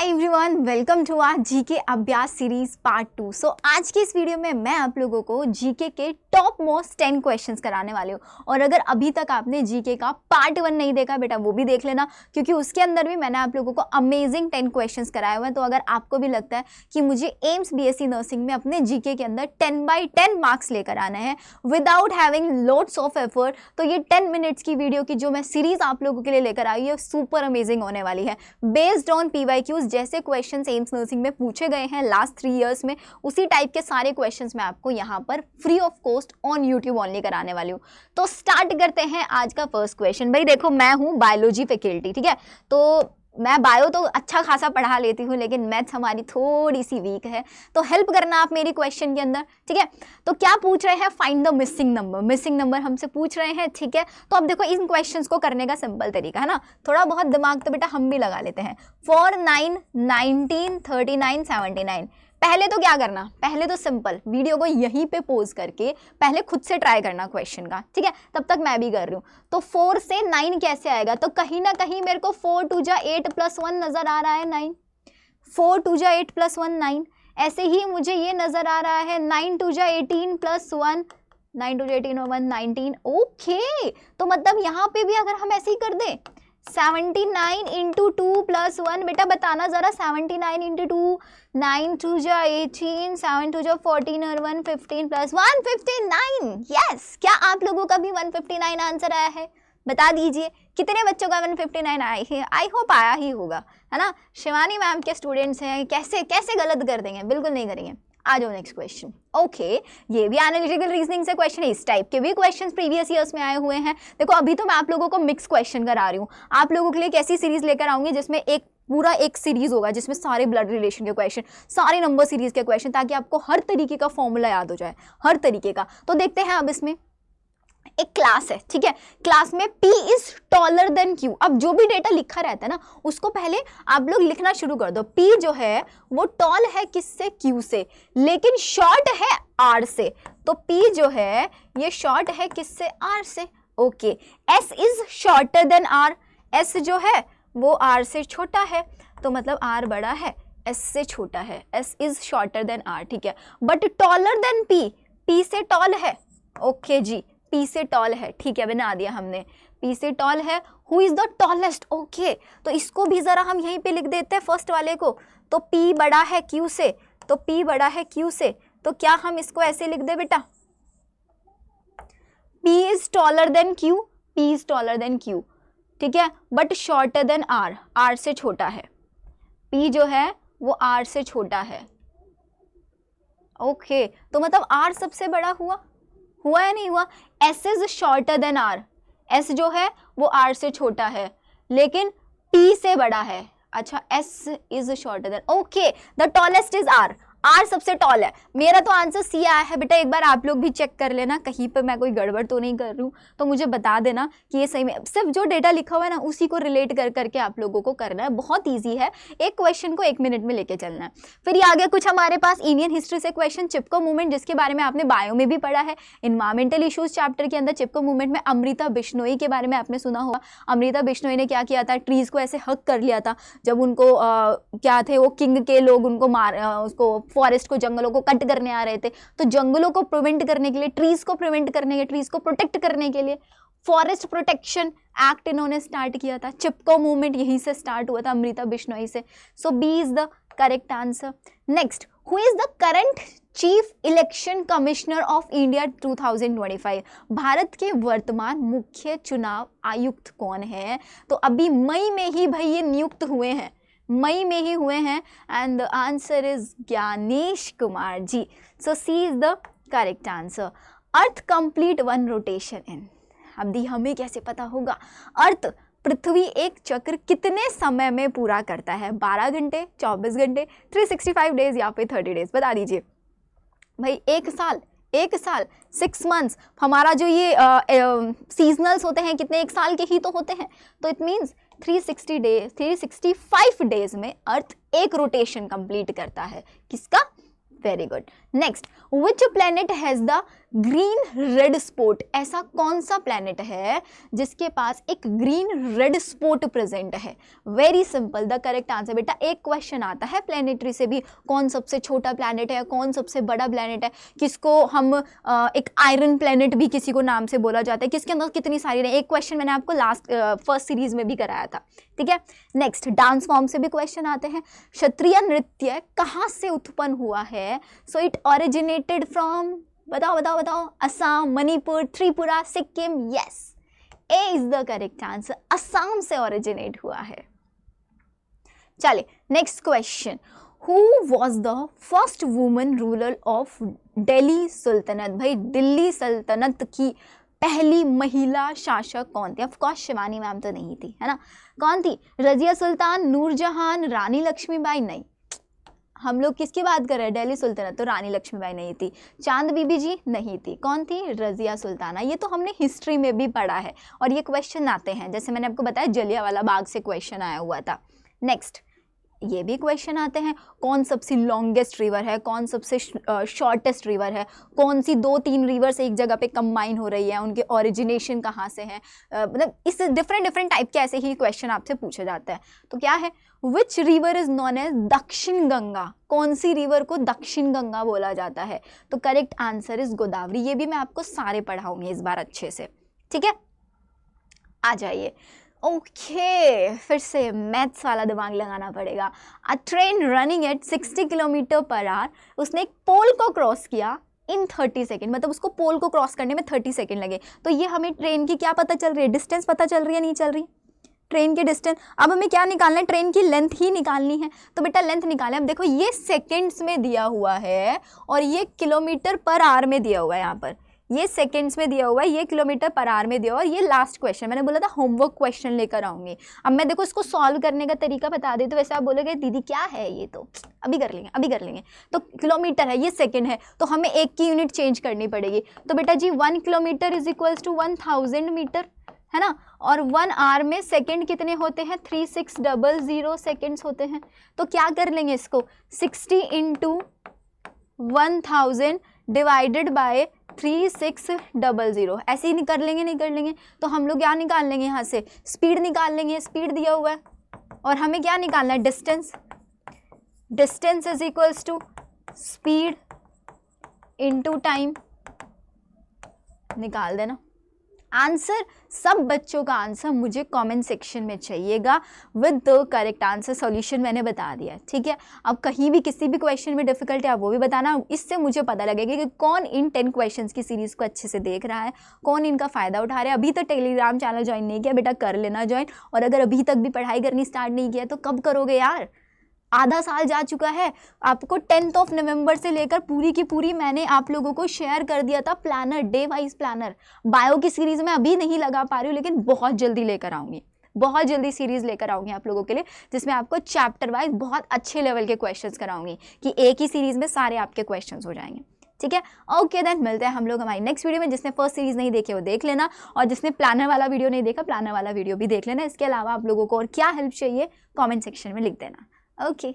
Hi everyone, welcome to our GK अभ्यास series part 2। So आज की इस वीडियो में मैं आप लोगों को जीके के टॉप मोस्ट 10 क्वेश्चंस कराने वाली हूँ। और अगर अभी तक आपने जीके का पार्ट 1 नहीं देखा बेटा वो भी देख लेना, क्योंकि उसके अंदर भी मैंने आप लोगों को अमेजिंग 10 क्वेश्चंस कराए हुए हैं। तो अगर आपको भी लगता है कि मुझे एम्स बीएससी नर्सिंग में अपने जीके के अंदर 10/10 मार्क्स लेकर आने हैं without having loads of effort, तो ये 10 मिनट्स की वीडियो की जो मैं सीरीज आप लोगों के लिए लेकर आई है सुपर अमेजिंग होने वाली है। बेस्ड ऑन पीवाईक्यूज जैसे क्वेश्चंस एम्स नर्सिंग में पूछे गए हैं लास्ट 3 इयर्स में, उसी टाइप के सारे क्वेश्चंस मैं आपको यहाँ पर free of cost on YouTube only कराने वाली हूँ। तो स्टार्ट करते हैं आज का फर्स्ट क्वेश्चन। भाई देखो, मैं हूँ बायोलॉजी फैकल्टी, ठीक है, तो मैं बायो तो अच्छा खासा पढ़ा लेती हूँ, लेकिन मैथ्स हमारी थोड़ी सी वीक है, तो हेल्प करना आप मेरी क्वेश्चन के अंदर, ठीक है। तो क्या पूछ रहे हैं, find the missing number. Missing number हमसे पूछ रहे हैं, ठीक है। तो अब देखो इन क्वेश्चंस को करने का सिंपल तरीका है ना, थोड़ा बहुत दिमाग तो बेटा हम भी लगा लेते हैं। 4, 9, 19, 39, 79। पहले तो क्या करना, पहले तो सिंपल वीडियो को यहीं पे पोज करके पहले खुद से ट्राई करना क्वेश्चन का, ठीक है। तब तक मैं भी कर रही हूँ। तो 4 से 9 कैसे आएगा, तो कहीं ना कहीं मेरे को 4 2 जा 8 + 1 नजर आ रहा है 9। 4 2 जा 8 + 1 9। ऐसे ही मुझे ये नजर आ रहा है 9 2 जा 18 + 1 9 2 जा 18 और 1 19। ओके, तो मतलब यहाँ पे भी अगर हम ऐसे ही कर दें 79 × 2 + 1, बेटा बताना जरा 79 × 2, 9 2 जा 18, 7 2 जा 14 और 1 15 + 159। यस, क्या आप लोगों का भी 159 आंसर आया है? बता दीजिए कितने बच्चों का 159 आया है। आई होप आया ही होगा, है ना। शिवानी मैम के स्टूडेंट्स हैं, कैसे कैसे गलत कर देंगे, बिल्कुल नहीं करेंगे। आ जाओ नेक्स्ट क्वेश्चन। ओके, ये भी एनालिटिकल रीजनिंग से क्वेश्चन है, इस टाइप के भी क्वेश्चंस प्रीवियस ईयर्स में आए हुए हैं। देखो अभी तो मैं आप लोगों को मिक्स क्वेश्चन करा रही हूँ, आप लोगों के लिए एक ऐसी सीरीज लेकर आऊंगी जिसमें एक पूरा एक सीरीज होगा जिसमें सारे ब्लड रिलेशन के क्वेश्चन, सारे नंबर सीरीज के क्वेश्चन, ताकि आपको हर तरीके का फॉर्मूला याद हो जाए, हर तरीके का। तो देखते हैं, अब इसमें एक क्लास है, ठीक है, क्लास में P is taller than Q। अब जो भी डेटा लिखा रहता है ना उसको पहले आप लोग लिखना शुरू कर दो। P जो है वो टॉल है किससे, Q से, लेकिन शॉर्ट है R से। तो P जो है ये शॉर्ट है किससे, R से। Okay, S is shorter than R। S जो है वो R से छोटा है, तो मतलब R बड़ा है, S से छोटा है। S is shorter than R, ठीक है। But taller than P, P से टॉल है। ओके जी, P से टॉल है, ठीक है, बना दिया हमने, P से टॉल है। Who is the tallest. Okay, तो इसको भी जरा हम यहीं पे लिख देते हैं फर्स्ट वाले को। तो P बड़ा है Q से, तो P बड़ा है Q से, तो क्या हम इसको ऐसे लिख दे बेटा, P is taller than Q, P is taller than Q, ठीक है, but shorter than R, R से छोटा है। P जो है वो R से छोटा है। ओके, तो मतलब R सबसे बड़ा हुआ या नहीं हुआ। S is shorter than R, S जो है वो R से छोटा है लेकिन P से बड़ा है। अच्छा, S is shorter than, okay, the tallest is R, R सबसे टॉल है। मेरा तो आंसर C आया है बेटा, एक बार आप लोग भी चेक कर लेना कहीं पर मैं कोई गड़बड़ तो नहीं कर रही हूँ, तो मुझे बता देना कि ये सही में। सिर्फ जो डेटा लिखा हुआ है ना उसी को रिलेट कर करके आप लोगों को करना है, बहुत ईजी है, एक क्वेश्चन को 1 मिनट में लेके चलना है। फिर ये आगे कुछ हमारे पास इंडियन हिस्ट्री से क्वेश्चन, चिपको मूवमेंट, जिसके बारे में आपने बायो में भी पढ़ा है। इन्वायरमेंटल इशूज चैप्टर के अंदर चिपको मूवमेंट में अमृता बिश्नोई के बारे में आपने सुना होगा। अमृता बिश्नोई ने क्या किया था, ट्रीज को ऐसे हक कर लिया था जब उनको क्या थे वो किंग के लोग उनको उसको फॉरेस्ट को, जंगलों को कट करने आ रहे थे। तो जंगलों को प्रिवेंट करने के लिए, ट्रीज को प्रिवेंट करने के, ट्रीज को प्रोटेक्ट करने के लिए फॉरेस्ट प्रोटेक्शन एक्ट इन्होंने स्टार्ट किया था। चिपको मूवमेंट यहीं से स्टार्ट हुआ था, अमृता बिश्नोई से। So B is the correct answer. Next, who is the current chief election commissioner of India 2025। भारत के वर्तमान मुख्य चुनाव आयुक्त कौन है। तो अभी मई में ही भाई ये नियुक्त हुए हैं, मई में ही हुए हैं, and the answer is Gyanesh Kumar ji. So C is the correct answer. Earth complete 1 rotation in, अभी हमें कैसे पता होगा। अर्थ पृथ्वी एक चक्र कितने समय में पूरा करता है, 12 घंटे, 24 घंटे, 365 डेज या फिर 30 डेज, बता दीजिए भाई। एक साल 6 मंथ्स, हमारा जो ये सीजनल्स होते हैं कितने, एक साल के ही तो होते हैं, तो इट मीन्स 365 डेज में अर्थ एक रोटेशन कंप्लीट करता है। किसका, very good. Next, which planet has the green red spot, ऐसा कौन सा प्लैनेट है जिसके पास एक ग्रीन रेड स्पॉट प्रेजेंट है? Very simple, the correct answer बेटा, एक क्वेश्चन आता है प्लैनेटरी से भी, कौन सबसे छोटा प्लैनेट है, कौन सबसे बड़ा प्लैनेट है, किसको हम एक आयरन प्लैनेट भी किसी को नाम से बोला जाता है, किसके अंदर कितनी सारी रहे, एक क्वेश्चन मैंने आपको लास्ट फर्स्ट सीरीज में भी कराया था, ठीक है। नेक्स्ट, डांस फॉर्म से भी क्वेश्चन आते हैं। क्षत्रिय नृत्य कहाँ से उत्पन्न हुआ है? सो इट ओरिजिनेटेड फ्रॉम, बताओ बताओ बताओ, Assam, Manipur, Tripura, Sikkim. Yes, A is the correct answer, Assam से ओरिजिनेट हुआ है। चलिए next question, who was the first woman ruler of Delhi sultanate? भाई दिल्ली सल्तनत की पहली महिला शासक कौन थी? ऑफकोर्स शिवानी मैम तो नहीं थी, है ना। कौन थी? रजिया सुल्तान, नूरजहान, रानी लक्ष्मीबाई? नहीं, हम लोग किसकी बात कर रहे हैं? दिल्ली सुल्तनत, तो रानी लक्ष्मीबाई नहीं थी। चांद बीबी जी? नहीं थी। कौन थी? रजिया सुल्ताना। ये तो हमने हिस्ट्री में भी पढ़ा है और ये क्वेश्चन आते हैं, जैसे मैंने आपको बताया जलियांवाला बाग से क्वेश्चन आया हुआ था। नेक्स्ट, ये भी क्वेश्चन आते हैं, कौन सबसे लॉन्गेस्ट रिवर है, कौन सबसे शॉर्टेस्ट रिवर है, कौन सी 2-3 रिवर्स एक जगह पे कंबाइन हो रही है, उनके ओरिजिनेशन कहाँ से है, मतलब इस डिफरेंट टाइप के ऐसे ही क्वेश्चन आपसे पूछा जाता है। तो क्या है, which river is known as Dakshin Ganga? कौन सी रिवर को दक्षिण गंगा बोला जाता है? तो करेक्ट आंसर इज गोदावरी। ये भी मैं आपको सारे पढ़ाऊंगी इस बार अच्छे से, ठीक है। आ जाइए, ओके फिर से मैथ्स वाला दिमाग लगाना पड़ेगा। अ train running at 60 kilometre per hour, उसने एक पोल को क्रॉस किया इन 30 सेकेंड, मतलब उसको पोल को क्रॉस करने में 30 सेकेंड लगे। तो ये हमें ट्रेन की क्या पता चल रही है? डिस्टेंस पता चल रही है, नहीं चल रही? ट्रेन की डिस्टेंस। अब हमें क्या निकालना है? ट्रेन की लेंथ ही निकालनी है। तो बेटा लेंथ निकालें। अब देखो ये सेकेंड्स में दिया हुआ है और ये किलोमीटर पर आवर में दिया हुआ है, यहाँ पर ये सेकंड्स में दिया हुआ है, ये किलोमीटर पर आवर में दिया हुआ है। और ये लास्ट क्वेश्चन, मैंने बोला था होमवर्क क्वेश्चन लेकर आऊंगी। अब मैं देखो इसको सॉल्व करने का तरीका बता देती, तो वैसे आप बोलोगे दीदी क्या है ये, तो अभी कर लेंगे अभी कर लेंगे। तो किलोमीटर है, ये सेकंड है, तो हमें एक की यूनिट चेंज करनी पड़ेगी। तो बेटा जी 1 kilometre is equals to 1000 metre, है ना। और 1 आवर में सेकंड कितने होते हैं? 3600 सेकंड्स होते हैं। तो क्या कर लेंगे इसको, 60 इंटू 1000 डिवाइडेड बाय 3600, ऐसे ही कर लेंगे, नहीं कर लेंगे? तो हम लोग क्या निकाल लेंगे यहाँ से? स्पीड निकाल लेंगे, स्पीड दिया हुआ है। और हमें क्या निकालना है? Distance. Distance is equals to speed into time, निकाल देना आंसर। सब बच्चों का आंसर मुझे कमेंट सेक्शन में चाहिएगा with the correct answer. Solution मैंने बता दिया है, ठीक है। अब कहीं भी किसी भी क्वेश्चन में डिफिकल्टी आप वो भी बताना, इससे मुझे पता लगेगा कि कौन इन 10 क्वेश्चंस की सीरीज़ को अच्छे से देख रहा है, कौन इनका फ़ायदा उठा रहा है। अभी तक टेलीग्राम चैनल ज्वाइन नहीं किया बेटा, कर लेना ज्वाइन। और अगर अभी तक भी पढ़ाई करनी स्टार्ट नहीं किया तो कब करोगे यार? आधा साल जा चुका है। आपको 10 नवंबर से लेकर पूरी की पूरी मैंने आप लोगों को शेयर कर दिया था planner, day wise planner. Bio की सीरीज में अभी नहीं लगा पा रही हूँ, लेकिन बहुत जल्दी लेकर आऊँगी, बहुत जल्दी सीरीज लेकर आऊँगी आप लोगों के लिए, जिसमें आपको चैप्टर वाइज बहुत अच्छे लेवल के क्वेश्चंस कराऊंगी कि एक ही सीरीज में सारे आपके क्वेश्चंस हो जाएंगे, ठीक है। ओके देन मिलते हैं हम लोग हमारी नेक्स्ट वीडियो में। जिसने फर्स्ट सीरीज नहीं देखी वो देख लेना, और जिसने प्लानर वाला वीडियो नहीं देखा प्लानर वाला वीडियो भी देख लेना। इसके अलावा आप लोगों को और क्या हेल्प चाहिए कमेंट सेक्शन में लिख देना। ओके।